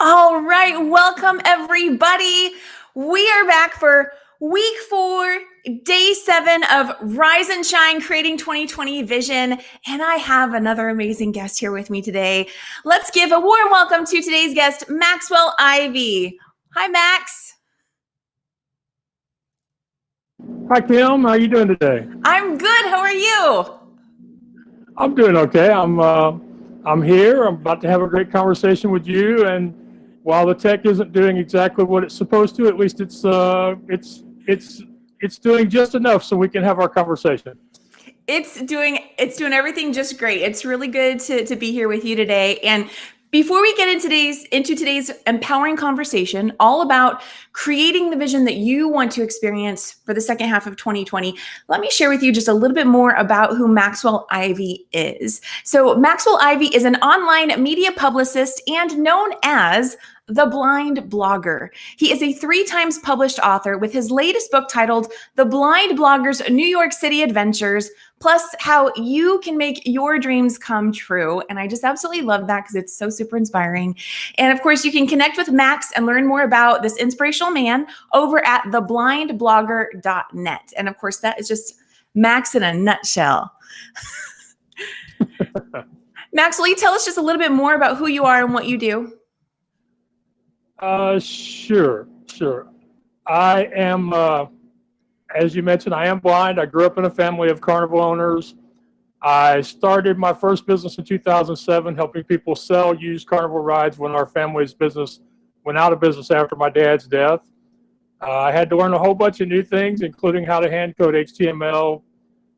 All right, welcome everybody. We are back for week 4, day 7 of Rise and Shine, Creating 2020 Vision. And I have another amazing guest here with me today. Let's give a warm welcome to today's guest, Maxwell Ivey. Hi, Max. Hi, Kim. How you doing today? I'm good. How are you? I'm doing okay. I'm here. I'm about to have a great conversation with you. And while the tech isn't doing exactly what it's supposed to, at least it's doing just enough so we can have our conversation. It's doing everything just great. It's really good to be here with you today. And before we get into today's empowering conversation, all about creating the vision that you want to experience for the second half of 2020, let me share with you just a little bit more about who Maxwell Ivey is. So Maxwell Ivey is an online media publicist and known as the Blind Blogger. He is a 3 times published author with his latest book titled The Blind Blogger's New York City Adventures, plus how you can make your dreams come true. And I just absolutely love that because it's so super inspiring. And of course, you can connect with Max and learn more about this inspirational man over at theblindblogger.net. And of course, that is just Max in a nutshell. Max, will you tell us just a little bit more about who you are and what you do? Sure. I am, as you mentioned, I am blind. I grew up in a family of carnival owners. I started my first business in 2007, helping people sell used carnival rides when our family's business went out of business after my dad's death. I had to learn a whole bunch of new things, including how to hand code HTML.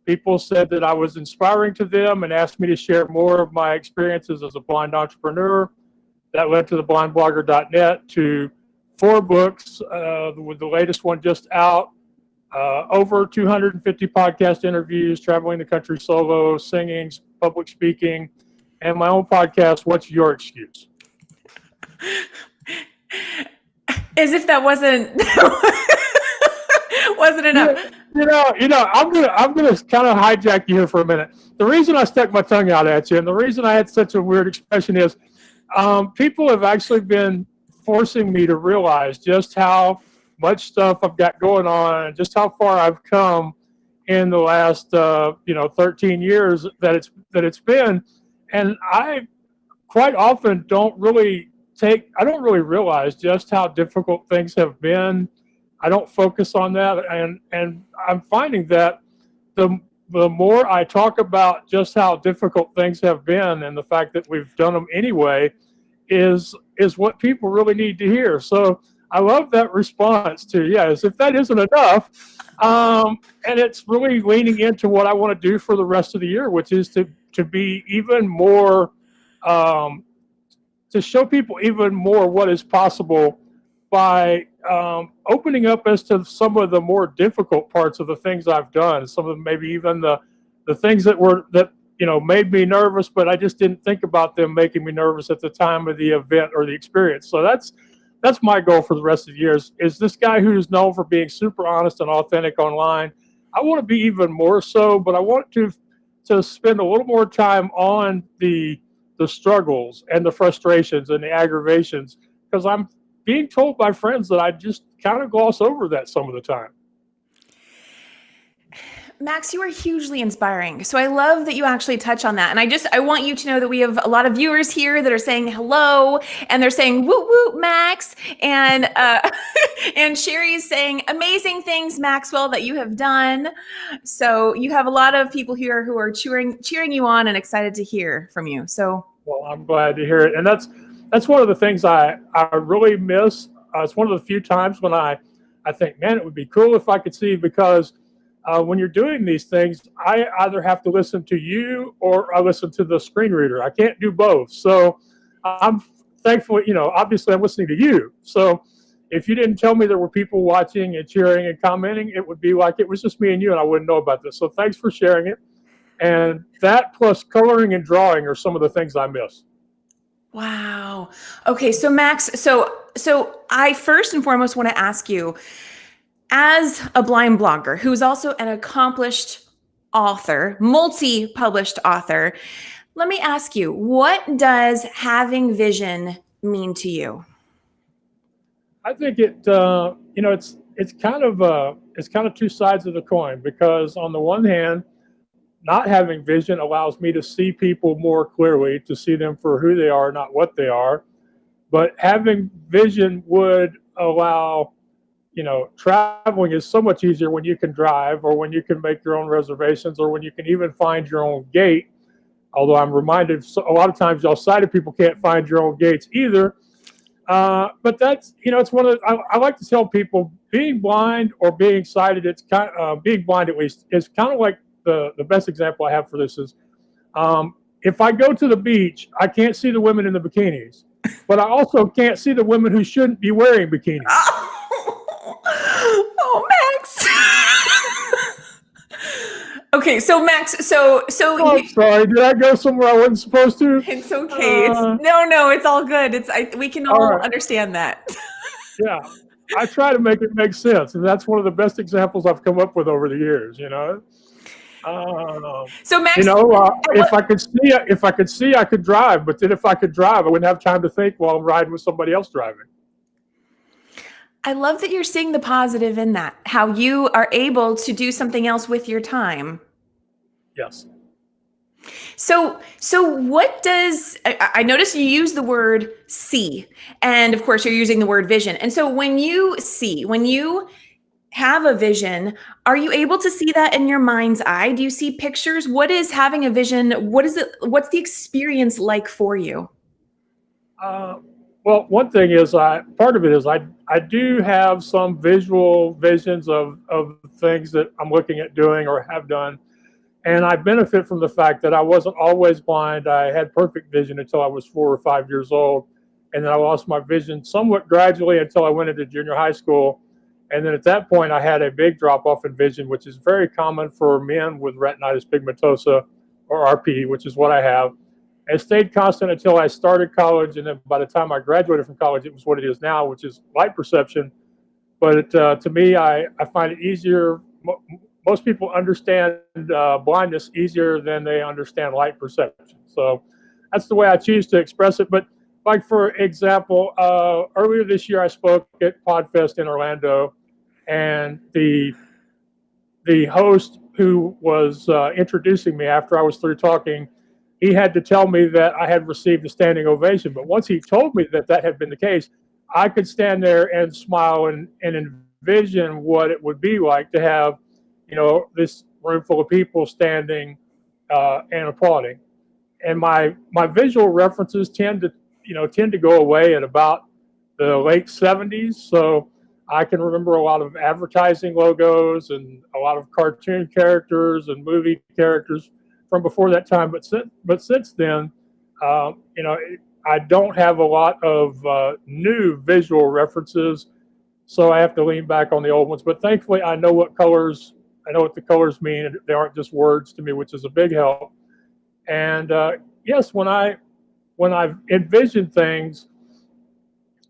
People said that I was inspiring to them and asked me to share more of my experiences as a blind entrepreneur. That led to theblindblogger.net, to 4 books, with the latest one just out, over 250 podcast interviews, traveling the country solo, singing, public speaking, and my own podcast, What's Your Excuse? As if that wasn't enough. I'm gonna kind of hijack you here for a minute. The reason I stuck my tongue out at you, and the reason I had such a weird expression is, people have actually been forcing me to realize just how much stuff I've got going on and just how far I've come in the last 13 years that it's been. And I quite often don't really realize just how difficult things have been. I don't focus on that, and I'm finding that the more I talk about just how difficult things have been and the fact that we've done them anyway is what people really need to hear. So I love that response to, as if that isn't enough. And it's really leaning into what I want to do for the rest of the year, which is to be even more, to show people even more what is possible by opening up as to some of the more difficult parts of the things I've done. Some of them, maybe even the things that made me nervous, but I just didn't think about them making me nervous at the time of the event or the experience. So that's my goal for the rest of the year is this guy who's known for being super honest and authentic online. I want to be even more so, but I want to spend a little more time on the struggles and the frustrations and the aggravations, because I'm being told by friends that I just kind of gloss over that some of the time. Max, you are hugely inspiring. So I love that you actually touch on that. And I want you to know that we have a lot of viewers here that are saying hello, and they're saying, whoop, whoop, Max. And, and Sherry's saying amazing things, Maxwell, that you have done. So you have a lot of people here who are cheering you on and excited to hear from you. So, well, I'm glad to hear it. And that's one of the things I really miss. It's one of the few times when I think, man, it would be cool if I could see, because when you're doing these things, I either have to listen to you or I listen to the screen reader. I can't do both. So I'm thankful, obviously I'm listening to you. So if you didn't tell me there were people watching and cheering and commenting, it would be like it was just me and you, and I wouldn't know about this. So thanks for sharing it. And that plus coloring and drawing are some of the things I miss. Wow. Okay. So Max, so I first and foremost want to ask you, as a blind blogger who's also an accomplished author, multi-published author, let me ask you, what does having vision mean to you? I think it's kind of two sides of the coin, because on the one hand, not having vision allows me to see people more clearly, to see them for who they are, not what they are. But having vision would allow, traveling is so much easier when you can drive, or when you can make your own reservations, or when you can even find your own gate. Although I'm reminded a lot of times y'all sighted people can't find your own gates either. But that's, it's one of I like to tell people, being blind or being sighted, it's being blind at least, is kind of like the best example I have for this is, if I go to the beach, I can't see the women in the bikinis, but I also can't see the women who shouldn't be wearing bikinis. Oh, Max. Okay, so Max, so I'm sorry, did I go somewhere I wasn't supposed to? It's okay. No, it's all good. We can all understand that. Yeah, I try to make it make sense, and that's one of the best examples I've come up with over the years. So Max, if I could see, I could drive. But then if I could drive, I wouldn't have time to think while I'm riding with somebody else driving. I love that you're seeing the positive in that, how you are able to do something else with your time. Yes. So what does, I notice you use the word see, and of course you're using the word vision. And so when you have a vision, are you able to see that in your mind's eye? Do you see pictures? What is having a vision? What's the experience like for you? Well, one thing is, part of it is I do have some visual visions of things that I'm looking at doing or have done. And I benefit from the fact that I wasn't always blind. I had perfect vision until I was 4 or 5 years old. And then I lost my vision somewhat gradually until I went into junior high school. And then at that point, I had a big drop off in vision, which is very common for men with retinitis pigmentosa, or RP, which is what I have. It stayed constant until I started college. And then by the time I graduated from college, it was what it is now, which is light perception. But to me, I find it easier. Most people understand blindness easier than they understand light perception. So that's the way I choose to express it. But like, for example, earlier this year, I spoke at PodFest in Orlando, and the host who was introducing me after I was through talking, he had to tell me that I had received a standing ovation. But once he told me that had been the case, I could stand there and smile and envision what it would be like to have, this room full of people standing and applauding. And my visual references tend to go away at about the late 70s. So I can remember a lot of advertising logos and a lot of cartoon characters and movie characters from before that time. But since then, I don't have a lot of new visual references, so I have to lean back on the old ones. But thankfully, I know what the colors mean. They aren't just words to me, which is a big help. And yes, when I envision things,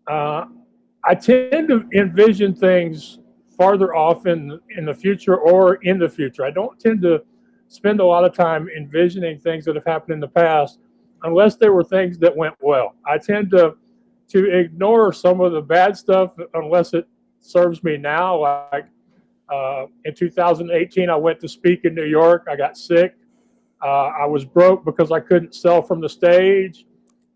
I tend to envision things farther off in the future or in the future. I don't tend to spend a lot of time envisioning things that have happened in the past, unless there were things that went well. I tend to ignore some of the bad stuff unless it serves me now. Like in 2018, I went to speak in New York. I got sick. I was broke because I couldn't sell from the stage.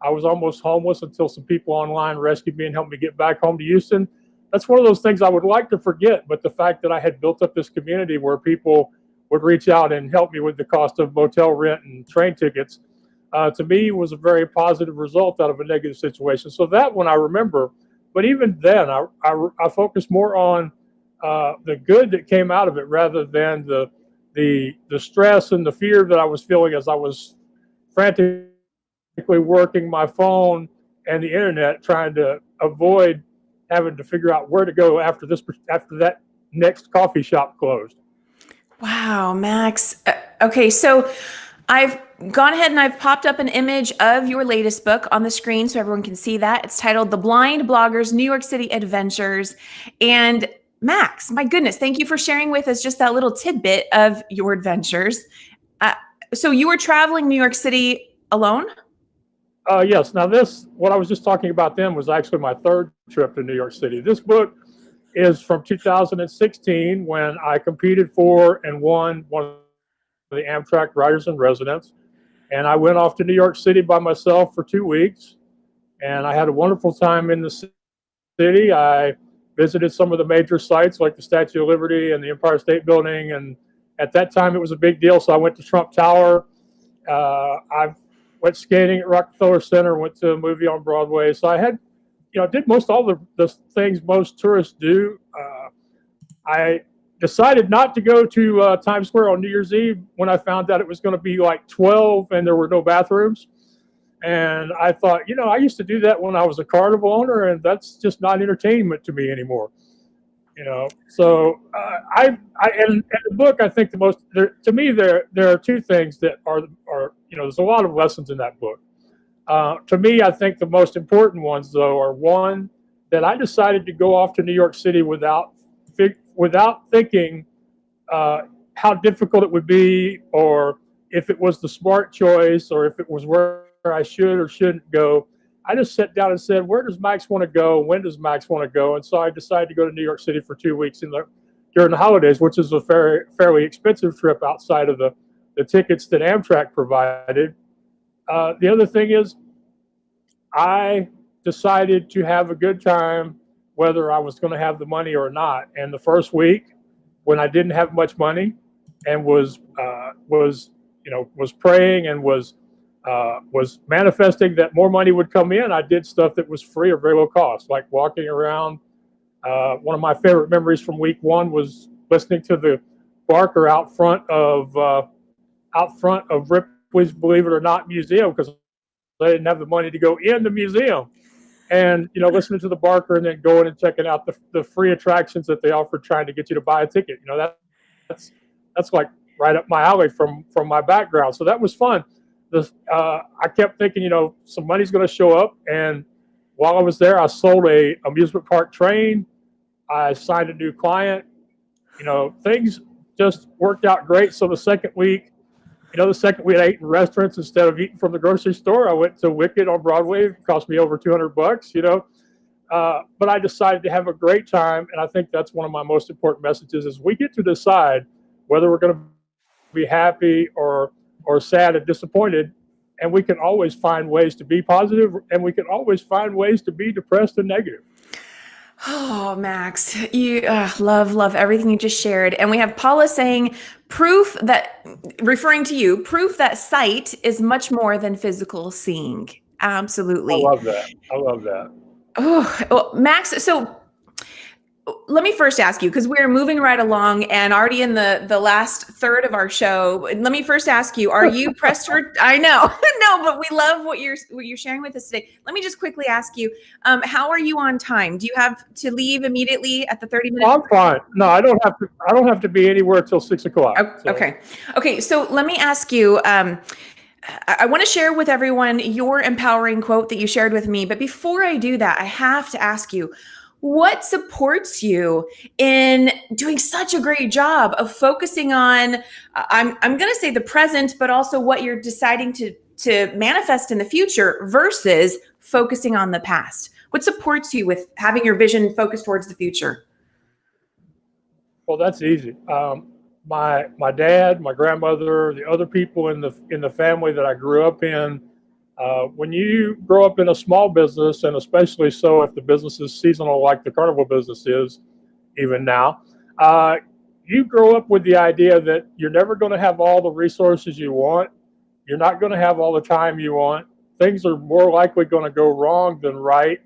I was almost homeless until some people online rescued me and helped me get back home to Houston. That's one of those things I would like to forget, but the fact that I had built up this community where people would reach out and help me with the cost of motel rent and train tickets, to me was a very positive result out of a negative situation. So that one I remember, but even then I focused more on the good that came out of it rather than the stress and the fear that I was feeling as I was frantically working my phone and the internet, trying to avoid having to figure out where to go after that next coffee shop closed. Wow, Max. Okay, so I've gone ahead and I've popped up an image of your latest book on the screen so everyone can see that. It's titled The Blind Blogger's New York City Adventures. And Max, my goodness, thank you for sharing with us just that little tidbit of your adventures. So you were traveling New York City alone? Yes. Now, what I was just talking about then was actually my third trip to New York City. This book is from 2016 when I competed for and won one of the Amtrak Writers in Residence. And I went off to New York City by myself for 2 weeks. And I had a wonderful time in the city. I visited some of the major sites like the Statue of Liberty and the Empire State Building. And at that time, it was a big deal. So I went to Trump Tower. I went skating at Rockefeller Center, went to a movie on Broadway. So I had, did most all the things most tourists do. I decided not to go to Times Square on New Year's Eve when I found out it was going to be like 12 and there were no bathrooms. And I thought, I used to do that when I was a carnival owner, and that's just not entertainment to me anymore. So in the book, I think to me there are two things that are there's a lot of lessons in that book. To me, I think the most important ones though are one that I decided to go off to New York City without thinking how difficult it would be, or if it was the smart choice, or if it was where I should or shouldn't go. I just sat down and said, where does Max want to go? When does Max want to go? And so I decided to go to New York City for 2 weeks during the holidays, which is a fairly expensive trip outside of the tickets that Amtrak provided. The other thing is I decided to have a good time whether I was going to have the money or not. And the first week, when I didn't have much money and was praying and was manifesting that more money would come in, I did stuff that was free or very low cost, like walking around. One of my favorite memories from week one was listening to the barker out front of Ripley's Believe It or Not museum, because they didn't have the money to go in the museum. And listening to the barker and then going and checking out the free attractions that they offered, trying to get you to buy a ticket. That's like right up my alley from my background. So that was fun. I kept thinking, some money's going to show up. And while I was there, I sold a amusement park train. I signed a new client. Things just worked out great. So the second week I ate in restaurants instead of eating from the grocery store. I went to Wicked on Broadway. It cost me over $200, But I decided to have a great time. And I think that's one of my most important messages is we get to decide whether we're going to be happy or sad and disappointed. And we can always find ways to be positive, and we can always find ways to be depressed and negative. Oh, Max, you love everything you just shared. And we have Paula saying referring to you, proof that sight is much more than physical seeing. Absolutely. I love that. Oh, well, Max, so let me first ask you, because we're moving right along and already in the last third of our show. Let me first ask you, are you pressed for, I know, no, but we love what you're sharing with us today. Let me just quickly ask you, how are you on time? Do you have to leave immediately at the 30-minute? I'm fine. No, I don't have to be anywhere till 6 o'clock. Okay. So let me ask you, I want to share with everyone your empowering quote that you shared with me. But before I do that, I have to ask you, what supports you in doing such a great job of focusing on, I'm going to say the present, but also what you're deciding to manifest in the future versus focusing on the past? What supports you with having your vision focused towards the future? Well, that's easy. My dad, my grandmother, the other people in the family that I grew up in. When you grow up in a small business, and especially so if the business is seasonal like the carnival business is, even now, you grow up with the idea that you're never going to have all the resources you want. You're not going to have all the time you want. Things are more likely going to go wrong than right.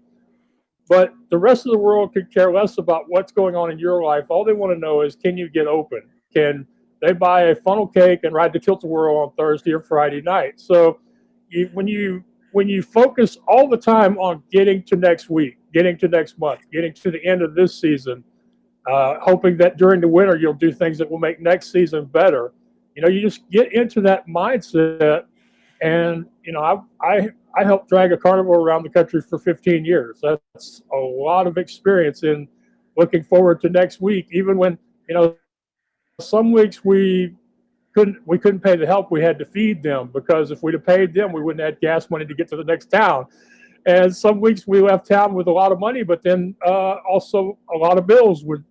But the rest of the world could care less about what's going on in your life. All they want to know is, can you get open? Can they buy a funnel cake and ride the tilt-a-whirl on Thursday or Friday night? So when you focus all the time on getting to next week, getting to next month, getting to the end of this season, hoping that during the winter you'll do things that will make next season better, you just get into that mindset. And I helped drag a carnival around the country for 15 years. That's a lot of experience in looking forward to next week, even when some weeks we couldn't pay the help. We had to feed them, because if we'd have paid them, we wouldn't have had gas money to get to the next town. And some weeks we left town with a lot of money, but then also a lot of bills would,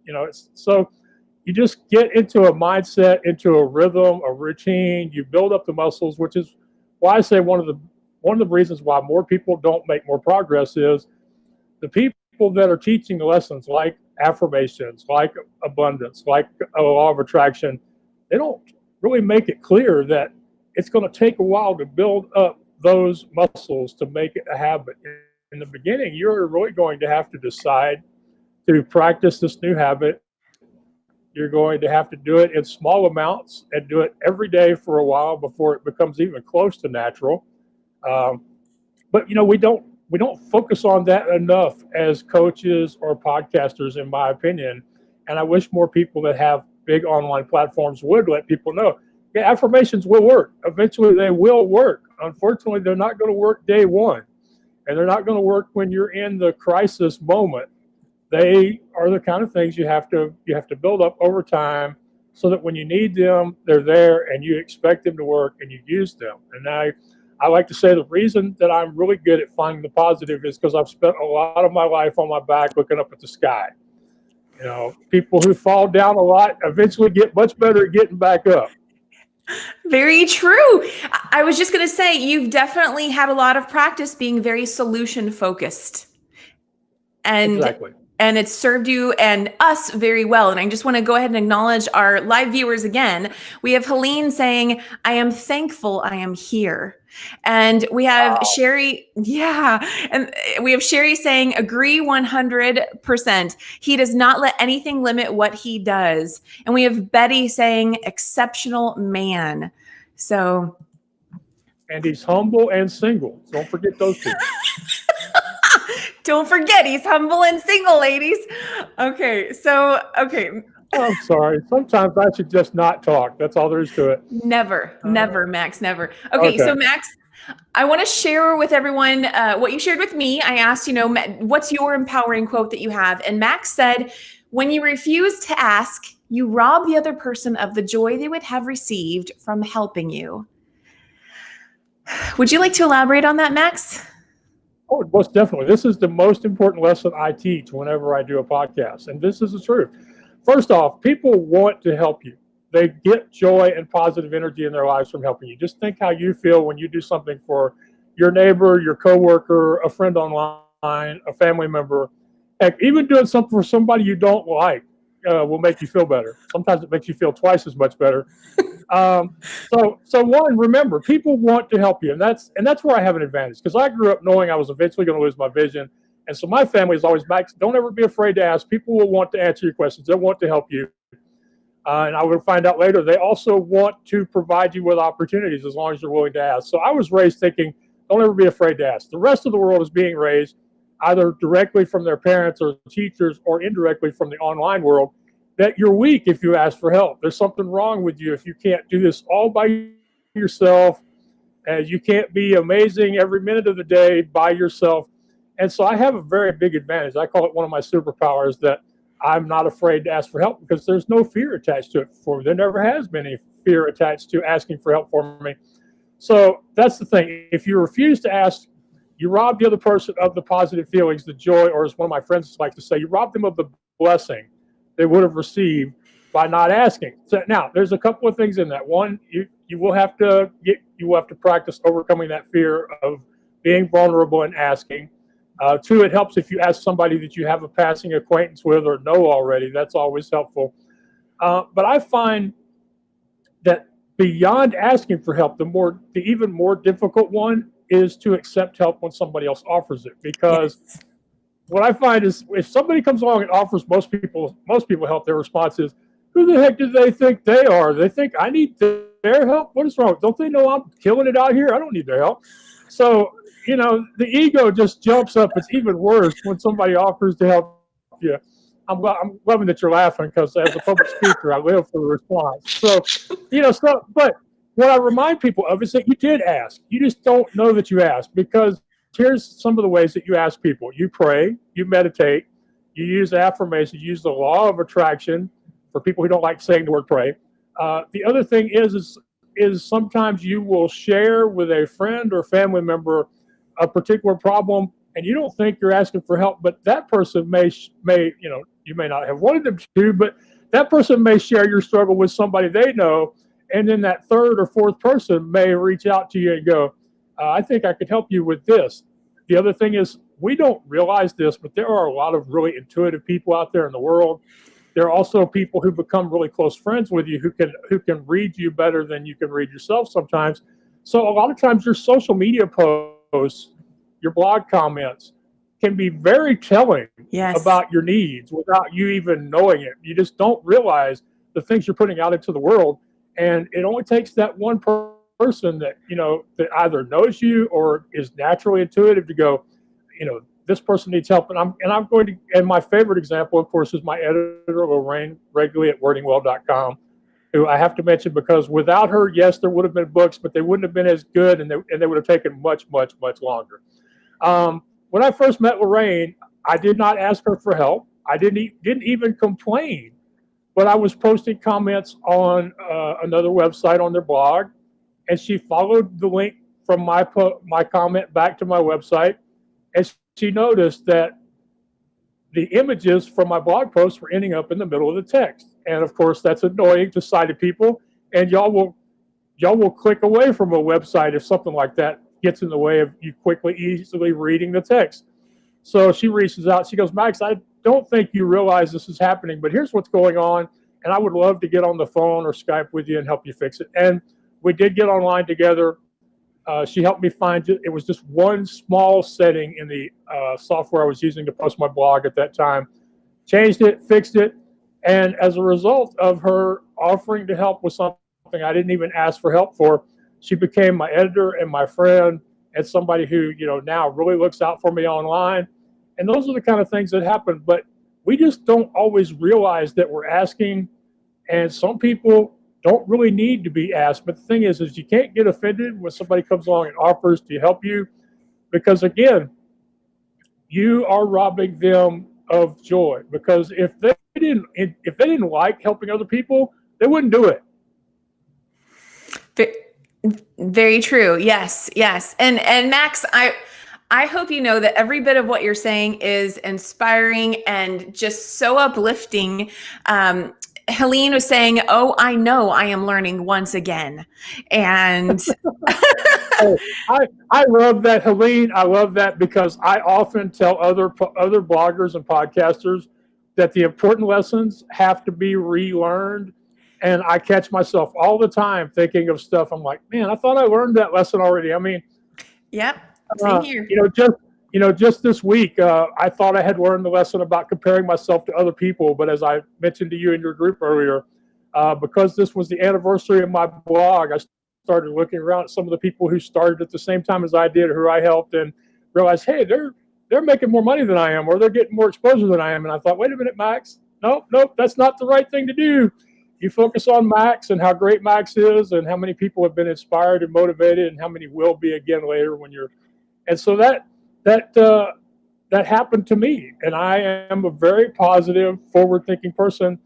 so you just get into a mindset, into a rhythm, a routine. You build up the muscles, which is why I say one of the reasons why more people don't make more progress is the people that are teaching the lessons, like affirmations, like abundance, like a law of attraction. They don't really make it clear that it's going to take a while to build up those muscles to make it a habit. In the beginning, you're really going to have to decide to practice this new habit. You're going to have to do it in small amounts and do it every day for a while before it becomes even close to natural. But we don't focus on that enough as coaches or podcasters, in my opinion. And I wish more people that have big online platforms would let people know, yeah, affirmations will work. Eventually they will work. Unfortunately, they're not going to work day one, and they're not going to work when you're in the crisis moment. They are the kind of things you have to build up over time, so that when you need them, they're there and you expect them to work and you use them. And I like to say the reason that I'm really good at finding the positive is because I've spent a lot of my life on my back looking up at the sky. People who fall down a lot eventually get much better at getting back up. Very true. I was just going to say, you've definitely had a lot of practice being very solution focused. And exactly. And it's served you and us very well. And I just want to go ahead and acknowledge our live viewers again. We have Helene saying, I am thankful I am here. And we have Sherry. Yeah. And we have Sherry saying, agree 100%. He does not let anything limit what he does. And we have Betty saying, exceptional man. So. And he's humble and single. Don't forget those two. Don't forget, he's humble and single, ladies. Okay. I'm sorry. Sometimes I should just not talk. That's all there is to it. Never, Max, never. Okay. So Max, I want to share with everyone what you shared with me. I asked, what's your empowering quote that you have? And Max said, when you refuse to ask, you rob the other person of the joy they would have received from helping you. Would you like to elaborate on that, Max? Oh, most definitely. This is the most important lesson I teach whenever I do a podcast. And this is the truth. First off, people want to help you. They get joy and positive energy in their lives from helping you. Just think how you feel when you do something for your neighbor, your coworker, a friend online, a family member. Heck, even doing something for somebody you don't like will make you feel better. Sometimes it makes you feel twice as much better. So one, remember, people want to help you, and that's where I have an advantage, because I grew up knowing I was eventually going to lose my vision, and so my family is always, Max, don't ever be afraid to ask. People will want to answer your questions. They'll want to help you, and I will find out later they also want to provide you with opportunities as long as you're willing to ask. So I was raised thinking, don't ever be afraid to ask. The rest of the world is being raised either directly from their parents or teachers, or indirectly from the online world, that you're weak if you ask for help. There's something wrong with you if you can't do this all by yourself, and you can't be amazing every minute of the day by yourself. And so I have a very big advantage. I call it one of my superpowers, that I'm not afraid to ask for help, because there's no fear attached to it for me. There never has been any fear attached to asking for help for me. So that's the thing. If you refuse to ask, you rob the other person of the positive feelings, the joy, or as one of my friends like to say, you rob them of the blessing they would have received by not asking. So now there's a couple of things in that. One, you will have to practice overcoming that fear of being vulnerable and asking. Two, it helps if you ask somebody that you have a passing acquaintance with or know already. That's always helpful. But I find that beyond asking for help, the even more difficult one is to accept help when somebody else offers it. Because what I find is, if somebody comes along and offers most people help, their response is, who the heck do they think they are? They think I need their help? What is wrong? Don't they know I'm killing it out here? I don't need their help. So, the ego just jumps up. It's even worse when somebody offers to help you. I'm loving that you're laughing, because as a public speaker, I live for the response. So, but what I remind people of is that you did ask. You just don't know that you asked, because here's some of the ways that you ask people. You pray, you meditate, you use affirmation, you use the law of attraction for people who don't like saying the word pray. The other thing is sometimes you will share with a friend or family member a particular problem, and you don't think you're asking for help, but that person may you may not have wanted them to, but that person may share your struggle with somebody they know, and then that third or fourth person may reach out to you and go, I think I could help you with this. The other thing is, we don't realize this, but there are a lot of really intuitive people out there in the world. There are also people who become really close friends with you who can read you better than you can read yourself sometimes. So a lot of times your social media posts, your blog comments can be very telling Yes. about your needs without you even knowing it. You just don't realize the things you're putting out into the world. And it only takes that one person that, that either knows you or is naturally intuitive to go, this person needs help. And my favorite example, of course, is my editor, Lorraine Regularly at wordingwell.com, who I have to mention because without her, yes, there would have been books, but they wouldn't have been as good, and they would have taken much, much, much longer. When I first met Lorraine, I did not ask her for help. I didn't even complain, but I was posting comments on another website on their blog, and she followed the link from my comment back to my website, and she noticed that the images from my blog posts were ending up in the middle of the text. And of course, that's annoying to sighted people, and y'all will click away from a website if something like that gets in the way of you easily reading the text. So she reaches out. She goes, Max, I don't think you realize this is happening, but here's what's going on, and I would love to get on the phone or Skype with you and help you fix it. And we did get online together. She helped me find it. It was just one small setting in the software I was using to post my blog at that time. Changed it, fixed it, and as a result of her offering to help with something I didn't even ask for help for, she became my editor and my friend and somebody who, now really looks out for me online. And those are the kind of things that happen. But we just don't always realize that we're asking, and some people don't really need to be asked. But the thing is you can't get offended when somebody comes along and offers to help you, because again, you are robbing them of joy. Because if they didn't like helping other people, they wouldn't do it. Very true. Yes. And Max, I hope you know that every bit of what you're saying is inspiring and just so uplifting. Helene was saying, "Oh, I know I am learning once again." And I love that, Helene. I love that because I often tell other bloggers and podcasters that the important lessons have to be relearned. And I catch myself all the time thinking of stuff. I'm like, man, I thought I learned that lesson already. I mean, yep, same here. Just this week, I thought I had learned the lesson about comparing myself to other people. But as I mentioned to you in your group earlier, because this was the anniversary of my blog, I started looking around at some of the people who started at the same time as I did, who I helped, and realized, hey, they're making more money than I am, or they're getting more exposure than I am. And I thought, wait a minute, Max, nope, that's not the right thing to do. You focus on Max and how great Max is and how many people have been inspired and motivated and how many will be again later and so that happened to me. And I am a very positive, forward-thinking person.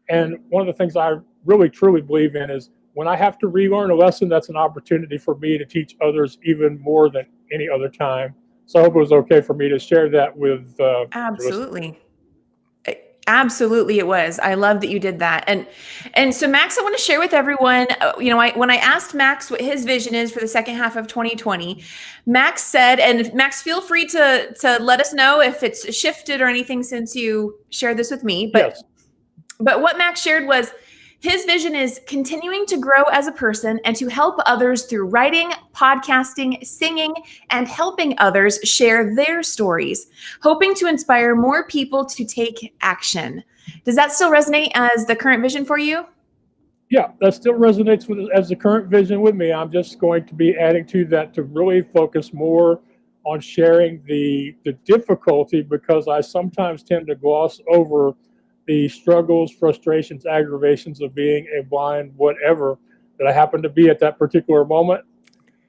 And one of the things I really, truly believe in is when I have to relearn a lesson, that's an opportunity for me to teach others even more than any other time. So I hope it was okay for me to share that with Absolutely. Absolutely, it was. I love that you did that. And so, Max, I want to share with everyone, when I asked Max what his vision is for the second half of 2020, Max said, and Max, feel free to let us know if it's shifted or anything since you shared this with me. But, yes. But what Max shared was his vision is continuing to grow as a person and to help others through writing, podcasting, singing, and helping others share their stories, hoping to inspire more people to take action. Does that still resonate as the current vision for you? Yeah, that still resonates as the current vision with me. I'm just going to be adding to that to really focus more on sharing the difficulty, because I sometimes tend to gloss over the struggles, frustrations, aggravations of being a blind whatever that I happen to be at that particular moment.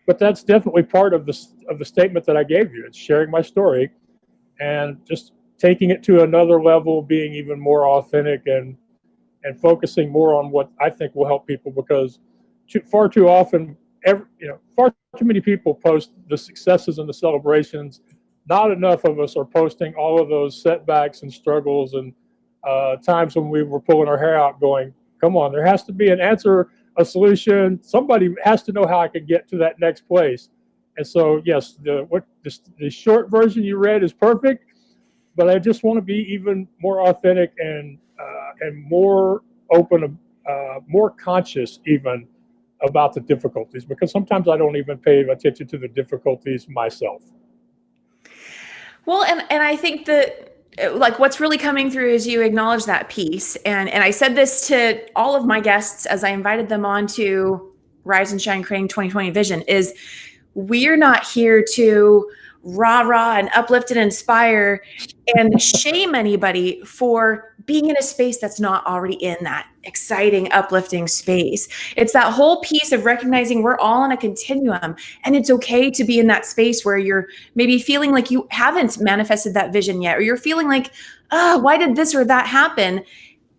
But that's definitely part of the statement that I gave you. It's sharing my story and just taking it to another level, being even more authentic and and focusing more on what I think will help people, because far too often, far too many people post the successes and the celebrations. Not enough of us are posting all of those setbacks and struggles and times when we were pulling our hair out going, come on, there has to be an answer, a solution. Somebody has to know how I can get to that next place. And so, yes, the short version you read is perfect, but I just want to be even more authentic and more open, more conscious even about the difficulties, because sometimes I don't even pay attention to the difficulties myself. Well, and I think that like what's really coming through is you acknowledge that piece. And I said this to all of my guests as I invited them on to Rise and Shine Creating 2020 Vision, is we're not here to rah and uplift and inspire and shame anybody for being in a space that's not already in that exciting, uplifting space. It's that whole piece of recognizing we're all on a continuum, and it's okay to be in that space where you're maybe feeling like you haven't manifested that vision yet, or you're feeling like, oh, why did this or that happen?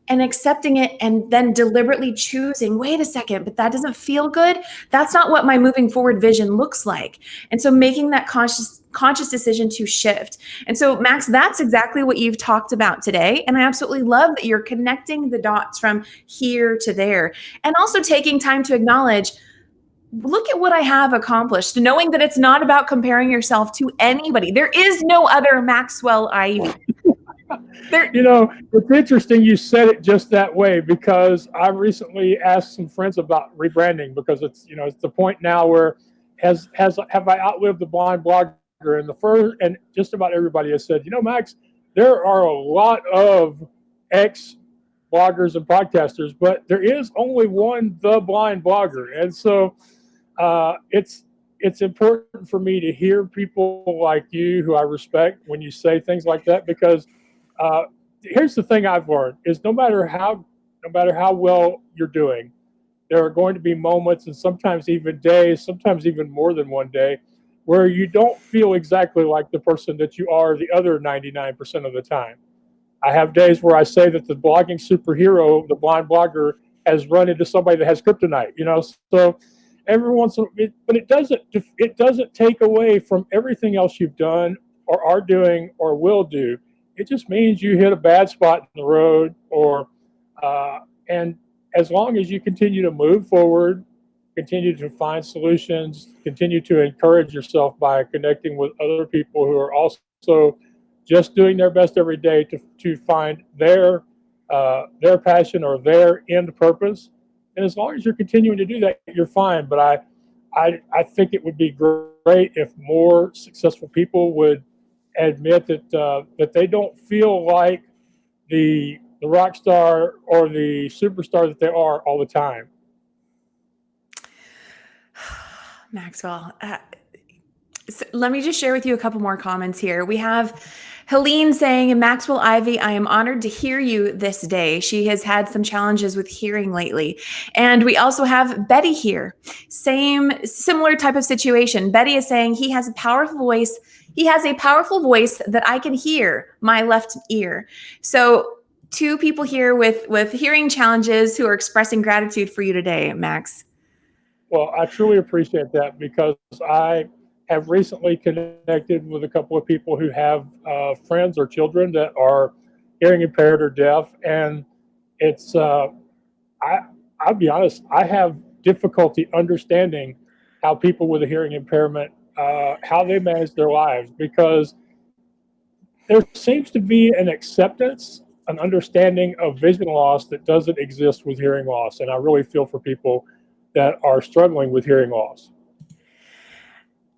And accepting it, and then deliberately choosing, wait a second, but that doesn't feel good. That's not what my moving forward vision looks like. And so making that conscious decision to shift. And so, Max, that's exactly what you've talked about today. And I absolutely love that you're connecting the dots from here to there, and also taking time to acknowledge, look at what I have accomplished, knowing that it's not about comparing yourself to anybody. There is no other Maxwell Ivey. It's interesting you said it just that way, because I recently asked some friends about rebranding, because it's the point now where have I outlived the blind blogger? And just about everybody has said, Max, there are a lot of ex bloggers and podcasters, but there is only one, the blind blogger. And so it's important for me to hear people like you, who I respect, when you say things like that, because here's the thing I've learned is no matter how well you're doing, there are going to be moments, and sometimes even days, sometimes even more than one day, where you don't feel exactly like the person that you are the other 99% of the time. I have days where I say that the blogging superhero, the blind blogger, has run into somebody that has kryptonite, so every once in a while, but it doesn't take away from everything else you've done or are doing or will do. It just means you hit a bad spot in the road, and as long as you continue to move forward, continue to find solutions, continue to encourage yourself by connecting with other people who are also just doing their best every day to find their passion or their end purpose. And as long as you're continuing to do that, you're fine. But I think it would be great if more successful people would admit that they don't feel like the rock star or the superstar that they are all the time. Maxwell, so let me just share with you a couple more comments here. We have Helene saying, Maxwell Ivey, I am honored to hear you this day. She has had some challenges with hearing lately. And we also have Betty here. Similar type of situation. Betty is saying he has a powerful voice. He has a powerful voice that I can hear, my left ear. So two people here with hearing challenges who are expressing gratitude for you today, Max. Well, I truly appreciate that, because I have recently connected with a couple of people who have friends or children that are hearing impaired or deaf. And it's, I'll be honest, I have difficulty understanding how people with a hearing impairment, how they manage their lives, because there seems to be an acceptance, an understanding of vision loss that doesn't exist with hearing loss. And I really feel for people that are struggling with hearing loss.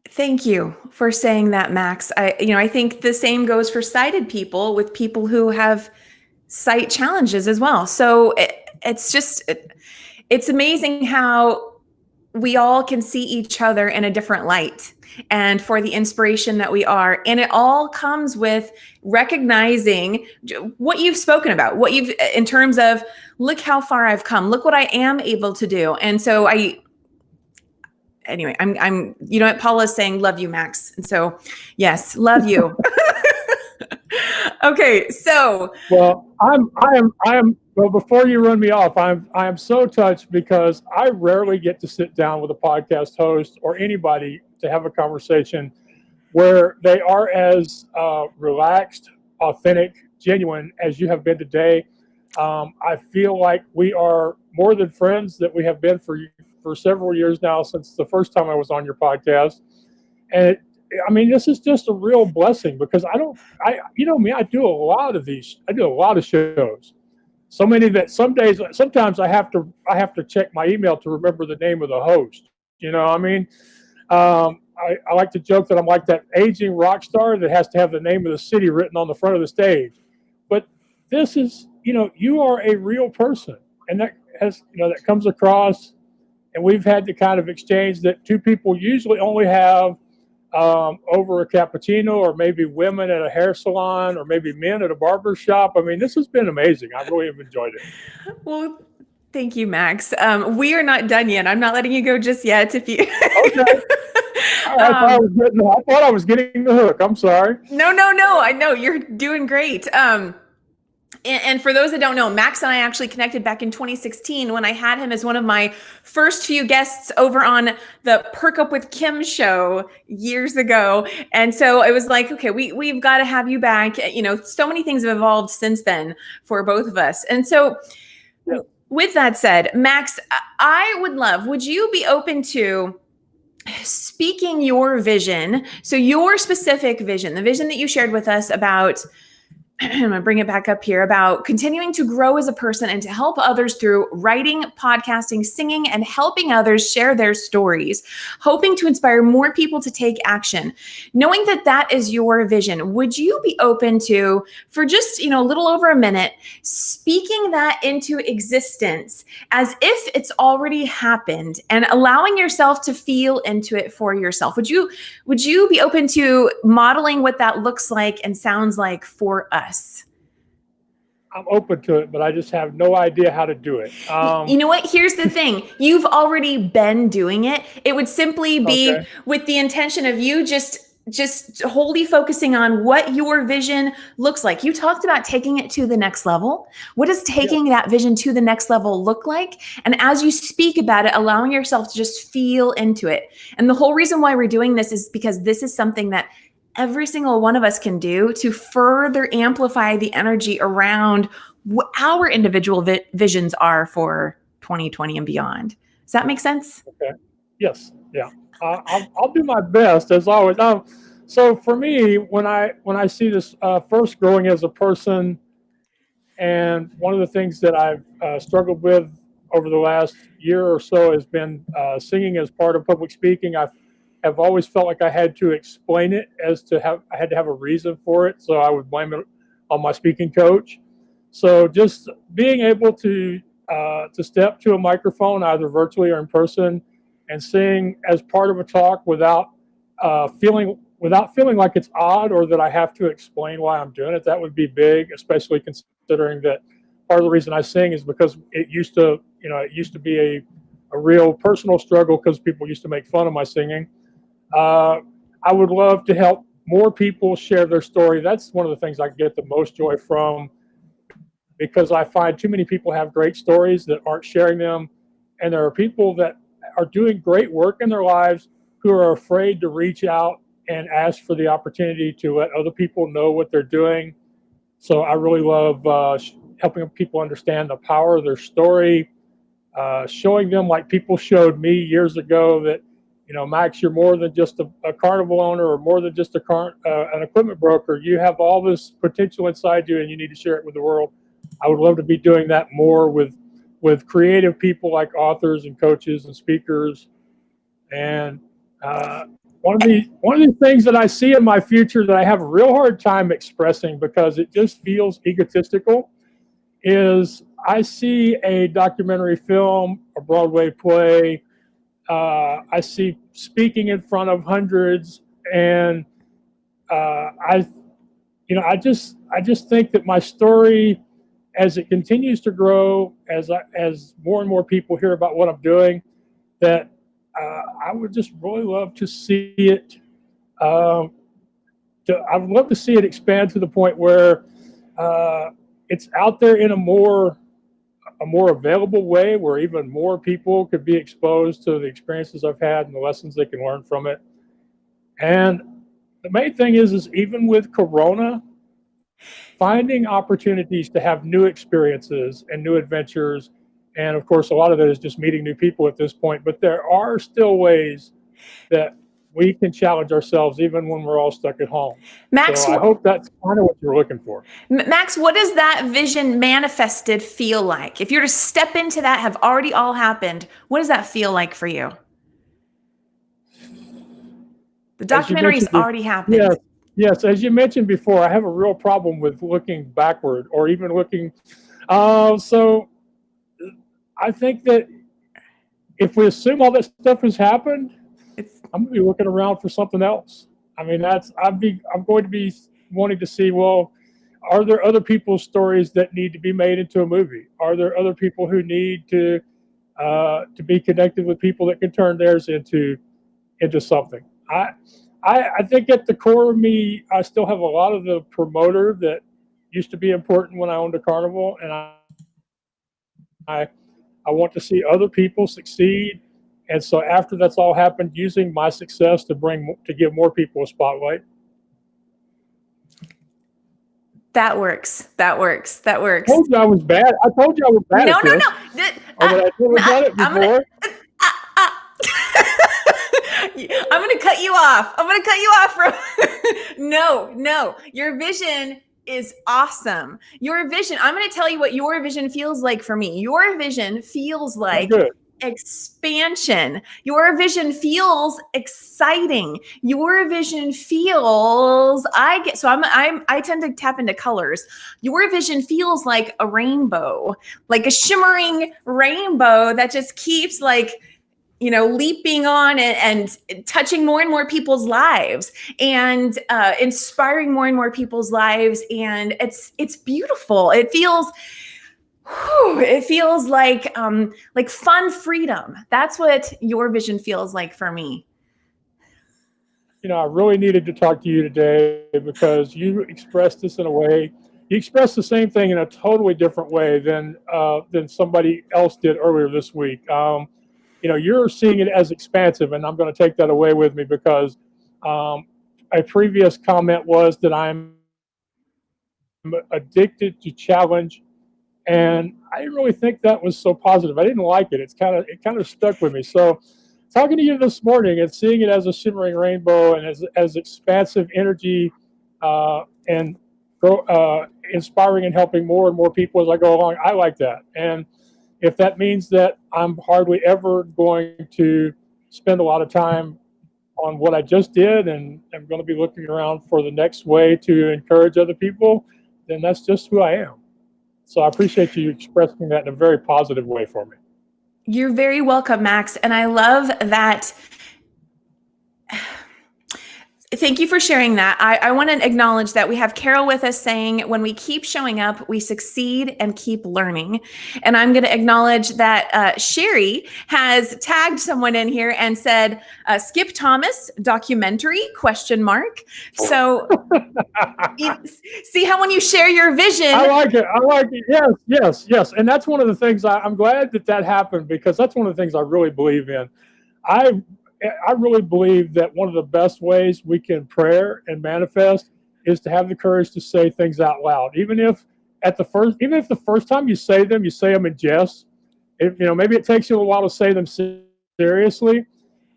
Thank you for saying that, Max. I think the same goes for sighted people, with people who have sight challenges as well. So it's amazing how we all can see each other in a different light, and for the inspiration that we are. And it all comes with recognizing what you've spoken about, in terms of, look how far I've come, look what I am able to do. And so anyway, I'm what Paula's saying, love you, Max. And so, yes, love you. Okay. So, well, I am Well, before you run me off, I am so touched because I rarely get to sit down with a podcast host or anybody to have a conversation where they are as relaxed, authentic, genuine as you have been today. I feel like we are more than friends that we have been for several years now since the first time I was on your podcast. And I mean, this is just a real blessing because you know me, I do a lot of these, I do a lot of shows. So many that sometimes I have to check my email to remember the name of the host. You know, I mean, I like to joke that I'm like that aging rock star that has to have the name of the city written on the front of the stage. But this is, you know, you are a real person, and that has, you know, that comes across. And we've had the kind of exchange that two people usually only have over a cappuccino, or maybe women at a hair salon, or maybe men at a barber shop. I mean, this has been amazing. I really have enjoyed it. Well, thank you, Max. We are not done yet. I'm not letting you go just yet. If you Okay. I thought I was getting the hook. I'm sorry. No. I know you're doing great. And for those that don't know, Max and I actually connected back in 2016 when I had him as one of my first few guests over on the Perk Up with Kim show years ago. And so it was like, okay, we've got to have you back. You know, so many things have evolved since then for both of us. And so with that said, Max, would you be open to speaking your vision? So your specific vision, the vision that you shared with us about, I'm going to bring it back up here, about continuing to grow as a person and to help others through writing, podcasting, singing, and helping others share their stories, hoping to inspire more people to take action. Knowing that that is your vision, would you be open to, for just, you know, a little over a minute, speaking that into existence as if it's already happened and allowing yourself to feel into it for yourself? Would you be open to modeling what that looks like and sounds like for us? I'm open to it, but I just have no idea how to do it. You know what? Here's the thing. You've already been doing it. It would simply be with the intention of you just wholly focusing on what your vision looks like. You talked about taking it to the next level. What does taking that vision to the next level look like? And as you speak about it, allowing yourself to just feel into it. And the whole reason why we're doing this is because this is something that every single one of us can do to further amplify the energy around what our individual visions are for 2020 and beyond. Does that make sense? Okay. Yes. Yeah. I'll do my best as always. So for me, when I see this first growing as a person, and one of the things that I've struggled with over the last year or so has been singing as part of public speaking. I've always felt like I had to explain it I had to have a reason for it. So I would blame it on my speaking coach. So just being able to step to a microphone, either virtually or in person, and sing as part of a talk without feeling like it's odd or that I have to explain why I'm doing it, that would be big, especially considering that part of the reason I sing is because it used to be a real personal struggle because people used to make fun of my singing. I would love to help more people share their story. That's one of the things I get the most joy from, because I find too many people have great stories that aren't sharing them. And there are people that are doing great work in their lives who are afraid to reach out and ask for the opportunity to let other people know what they're doing. So I really love helping people understand the power of their story, showing them, like people showed me years ago, that, you know, Max, you're more than just a carnival owner or more than just an equipment broker. You have all this potential inside you and you need to share it with the world. I would love to be doing that more with creative people like authors and coaches and speakers. And one of the things that I see in my future that I have a real hard time expressing because it just feels egotistical is I see a documentary film, a Broadway play. I see speaking in front of hundreds, and I just think that my story, as it continues to grow, as more and more people hear about what I'm doing, that I would just really love to see it. I would love to see it expand to the point where it's out there in a more a more available way where even more people could be exposed to the experiences I've had and the lessons they can learn from it. And the main thing is even with Corona, finding opportunities to have new experiences and new adventures. And of course, a lot of it is just meeting new people at this point, but there are still ways that we can challenge ourselves even when we're all stuck at home. Max, So I hope that's kind of what you're looking for. Max, what does that vision manifested feel like? If you're to step into that, have already all happened, what does that feel like for you? The documentary's already happened. Yes, yes. As you mentioned before, I have a real problem with looking backward or even looking. So I think that if we assume all that stuff has happened, I'm going to be looking around for something else. I mean, I'm going to be wanting to see, well, are there other people's stories that need to be made into a movie? Are there other people who need to be connected with people that can turn theirs into something? I think at the core of me, I still have a lot of the promoter that used to be important when I owned a carnival, and I want to see other people succeed. And so after that's all happened, using my success to give more people a spotlight. That works. That works. That works. I told you I was bad. I told you I was bad at this. No. Or did I never done it before? I'm going to cut you off. No. Your vision is awesome. Your vision, I'm going to tell you what your vision feels like for me. Your vision feels like expansion. Your vision feels exciting. Your vision feels, I tend to tap into colors. Your vision feels like a rainbow, like a shimmering rainbow that just keeps leaping on and touching more and more people's lives and inspiring more and more people's lives. And it's beautiful. It feels like fun freedom. That's what your vision feels like for me. I really needed to talk to you today because you expressed this in a way. You expressed the same thing in a totally different way than somebody else did earlier this week. You're seeing it as expansive, and I'm going to take that away with me because a previous comment was that I'm addicted to challenge, and I didn't really think that was so positive. I didn't like it. It kind of stuck with me. So talking to you this morning and seeing it as a shimmering rainbow and as expansive energy and inspiring and helping more and more people as I go along, I like that. And if that means that I'm hardly ever going to spend a lot of time on what I just did and I'm going to be looking around for the next way to encourage other people, then that's just who I am. So I appreciate you expressing that in a very positive way for me. You're very welcome, Max. And I love that. Thank you for sharing that. I want to acknowledge that we have Carol with us saying, when we keep showing up, we succeed and keep learning. And I'm going to acknowledge that Sherry has tagged someone in here and said, Skip Thomas, documentary, ? So see how when you share your vision. I like it. Yes. And that's one of the things I'm glad that happened because that's one of the things I really believe in. I really believe that one of the best ways we can pray and manifest is to have the courage to say things out loud. Even if the first time you say them in jest, maybe it takes you a while to say them seriously,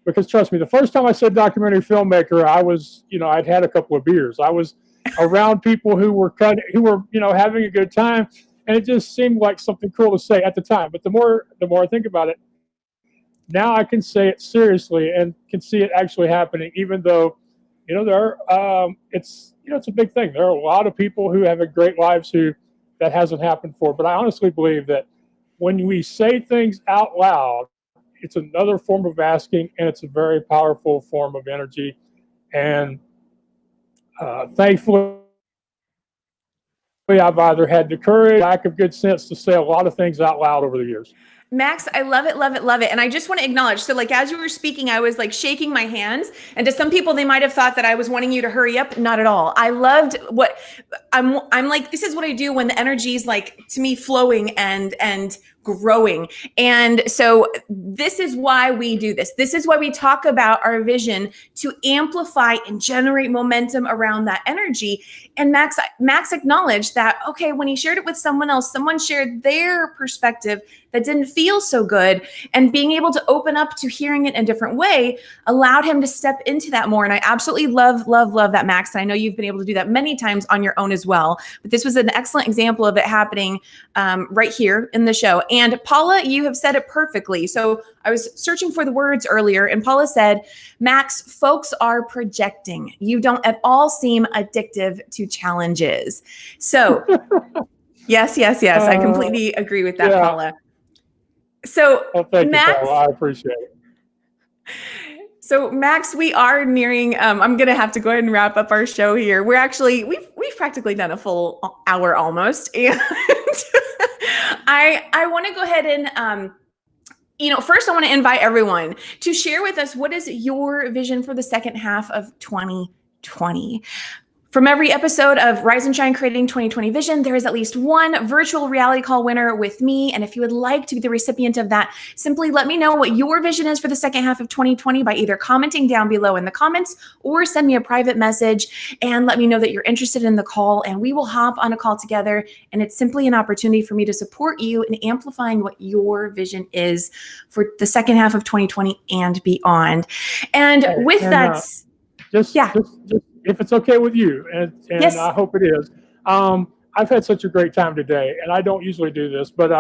because trust me, the first time I said documentary filmmaker, I'd had a couple of beers. I was around people who were having a good time, and it just seemed like something cool to say at the time. But the more I think about it, now I can say it seriously and can see it actually happening, even though, it's a big thing. There are a lot of people who have great lives who that hasn't happened for. But I honestly believe that when we say things out loud, it's another form of asking, and it's a very powerful form of energy. And thankfully, I've either had the courage, lack of good sense to say a lot of things out loud over the years. Max, I love it, love it, love it. And I just want to acknowledge. So, like, as you were speaking, I was like shaking my hands. And to some people, they might have thought that I was wanting you to hurry up. Not at all. I loved what I'm like, this is what I do when the energy is like to me flowing and growing. And so this is why we do this. This is why we talk about our vision to amplify and generate momentum around that energy. And Max acknowledged that, okay, when he shared it with someone else, someone shared their perspective that didn't feel so good. And being able to open up to hearing it in a different way allowed him to step into that more. And I absolutely love that, Max. And I know you've been able to do that many times on your own as well. But this was an excellent example of it happening right here in the show. And Paula, you have said it perfectly. So I was searching for the words earlier, and Paula said, Max, folks are projecting. You don't at all seem addictive to challenges. So yes. I completely agree with that, Paula. So thank Max, you, Paula. I appreciate it. So Max, we are nearing, I'm going to have to go ahead and wrap up our show here. We've practically done a full hour almost. And I want to go ahead and, first I want to invite everyone to share with us, what is your vision for the second half of 2020? From every episode of Rise and Shine Creating 2020 Vision, there is at least one virtual reality call winner with me. And if you would like to be the recipient of that, simply let me know what your vision is for the second half of 2020 by either commenting down below in the comments or send me a private message and let me know that you're interested in the call, and we will hop on a call together. And it's simply an opportunity for me to support you in amplifying what your vision is for the second half of 2020 and beyond. And just if it's okay with you, and yes. I hope it is. I've had such a great time today, and I don't usually do this, but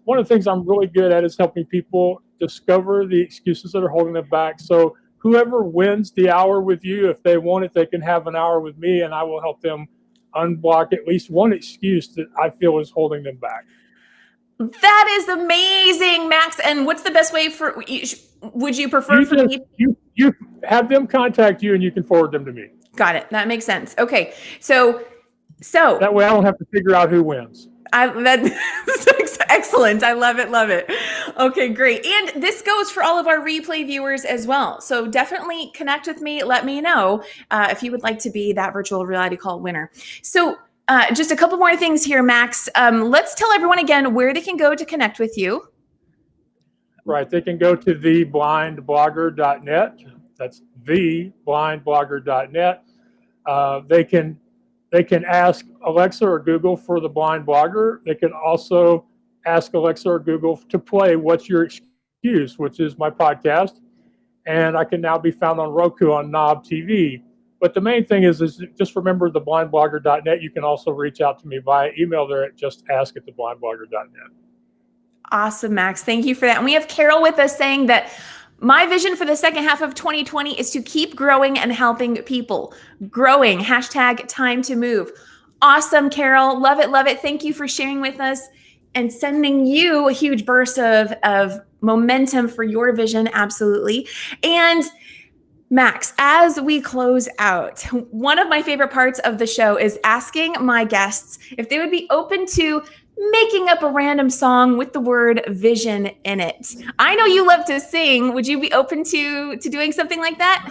one of the things I'm really good at is helping people discover the excuses that are holding them back. So whoever wins the hour with you, if they want it, they can have an hour with me, and I will help them unblock at least one excuse that I feel is holding them back. That is amazing, Max. And what's the best way would you prefer for me? You have them contact you, and you can forward them to me. Got it. That makes sense. Okay. So that way I don't have to figure out who wins. That's excellent. I love it. Love it. Okay, great. And this goes for all of our replay viewers as well. So definitely connect with me. Let me know if you would like to be that virtual reality call winner. So just a couple more things here, Max. Let's tell everyone again where they can go to connect with you. Right. They can go to theblindblogger.net. That's theblindblogger.net. They can ask Alexa or Google for The Blind Blogger. They can also ask Alexa or Google to play What's Your Excuse, which is my podcast. And I can now be found on Roku on Knob TV. But the main thing is just remember theblindblogger.net. You can also reach out to me via email there at justask@theblindblogger.net. Awesome, Max. Thank you for that. And we have Carol with us saying that my vision for the second half of 2020 is to keep growing and helping people. Growing, #time to move. Awesome, Carol. Love it, love it. Thank you for sharing with us and sending you a huge burst of momentum for your vision. Absolutely. And Max, as we close out, one of my favorite parts of the show is asking my guests if they would be open to making up a random song with the word vision in it. I know you love to sing. Would you be open to doing something like that?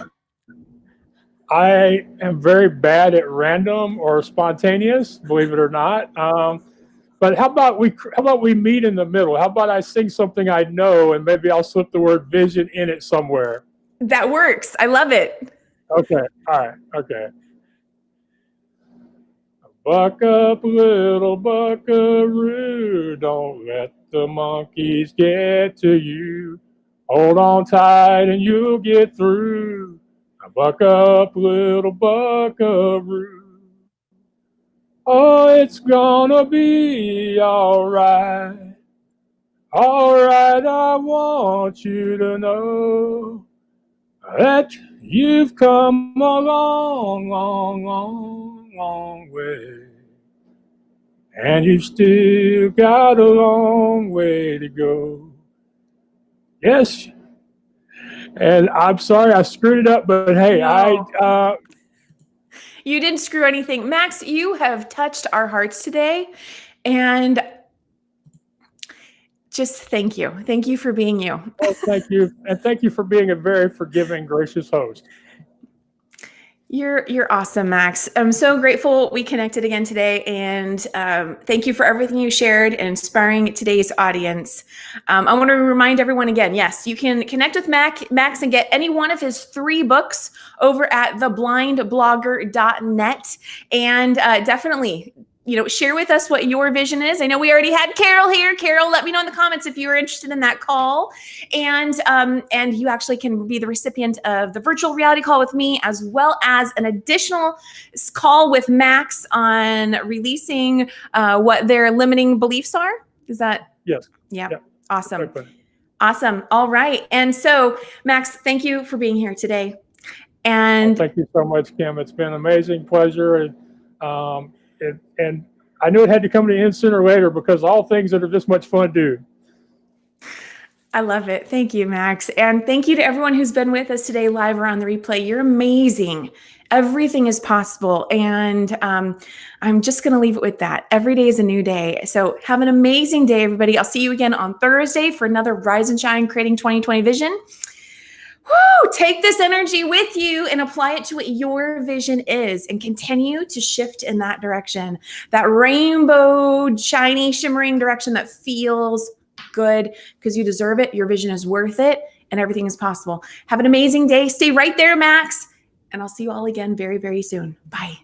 I am very bad at random or spontaneous, believe it or not. But how about we meet in the middle? How about I sing something I know, and maybe I'll slip the word vision in it somewhere? That works. I love it. Okay. All right. Okay. Buck up, little buckaroo, don't let the monkeys get to you. Hold on tight and you'll get through. Buck up, little buckaroo. Oh, it's gonna be all right. All right, I want you to know that you've come a long, long, long, long way. And you've still got a long way to go. Yes. And I'm sorry I screwed it up, but hey, no. You didn't screw anything. Max, you have touched our hearts today. And just thank you. Thank you for being you. Well, thank you. And thank you for being a very forgiving, gracious host. You're awesome, Max. I'm so grateful we connected again today, and thank you for everything you shared and inspiring today's audience. I want to remind everyone again, yes, you can connect with Max and get any one of his 3 books over at theblindblogger.net, and definitely, share with us what your vision is. I know we already had Carol here. Carol, let me know in the comments if you are interested in that call. And you actually can be the recipient of the virtual reality call with me, as well as an additional call with Max on releasing what their limiting beliefs are. Is that? Yes. Yeah. Yep. Awesome. Awesome. All right. And so, Max, thank you for being here today. And thank you so much, Kim. It's been an amazing pleasure. And I knew it had to come to the end sooner or later, because all things that are this much fun do. I love it. Thank you, Max. And thank you to everyone who's been with us today live or on the replay. You're amazing. Everything is possible. And I'm just going to leave it with that. Every day is a new day. So have an amazing day, everybody. I'll see you again on Thursday for another Rise and Shine Creating 2020 Vision. Woo! Take this energy with you and apply it to what your vision is, and continue to shift in that direction, that rainbow, shiny, shimmering direction that feels good, because you deserve it. Your vision is worth it, and everything is possible. Have an amazing day. Stay right there, Max, and I'll see you all again very, very soon. Bye.